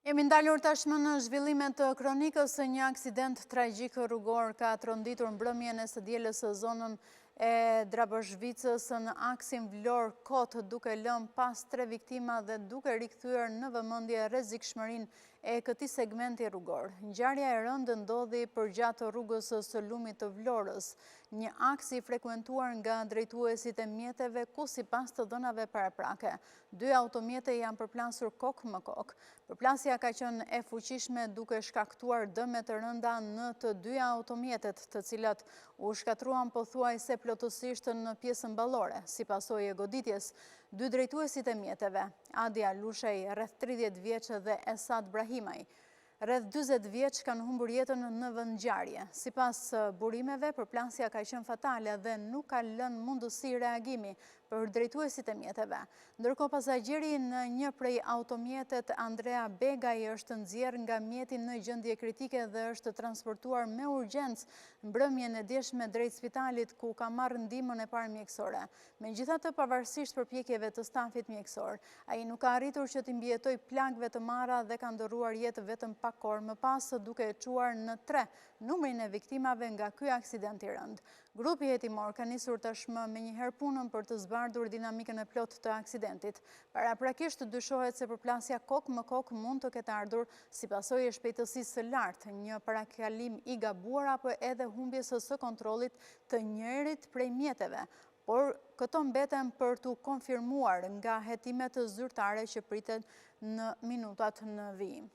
Jemi ndalur tashmë në zhvillimet të kronikës. Një aksident tragjik rrugor ka tronditur mbrëmjen e së dielës së zonën e Drabëshvicës në aksin Vlorë-Kot, duke lënë pas 3 viktima dhe duke rikthyer në vëmendje rrezikshmërinë e këtij segmenti rrugor. Ngjarja e rëndë ndodhi përgjatë rrugës së Lumit të Vlorës, një aks i frekuentuar nga drejtuesit e mjeteve ku sipas të dhënave paraprake, 2 automjete janë përplasur kokë më kokë. Përplasja ka qenë e fuqishme duke shkaktuar dëme të rënda në të 2 automjetet, të cilat u shkatruan pothuajse plotësisht në pjesën ballore. Si pasojë e goditjes, 2 drejtuesit e mjeteve, Adia Lushej, rreth 30 vjeç, dhe Esad Brahimaj, rreth 40 vjeç, kanë humbur jetën në vend ngjarje. Sipas burimeve, përplasja ka qenë fatale dhe nuk ka lënë mundësi reagimi për drejtuesit e mjeteve. Ndërkohë, pasagjeri në një prej automjetet, Andrea Begaj, është nxjerrë nga mjeti në gjendje kritike dhe është transportuar me urgjencë mbrëmjen e djeshme drejt spitalit ku ka marrë ndihmën e parë mjekësore. Megjithatë, pavarësisht përpjekjeve të stafit mjekësor, ai nuk ka arritur që të mbijetojë plagëve të marra dhe ka ndërruar jetë vetëm pak orë më pas, duke e çuar në 3 numrin e viktimave nga ky aksident i rënd. Grupi hetimor ka nisur tashmë menjëherë punën për të zbardhur dinamikën e plotë të aksidentit. Paraprakisht dyshohet se përplasja kokë më kokë mund të ketë ardhur si pasojë e shpejtësisë së lartë, një parakalim i gabuar apo edhe humbjes së kontrollit të njërit prej mjeteve, por këto mbeten për t'u konfirmuar nga hetimet zyrtare që priten në minutat në vijim.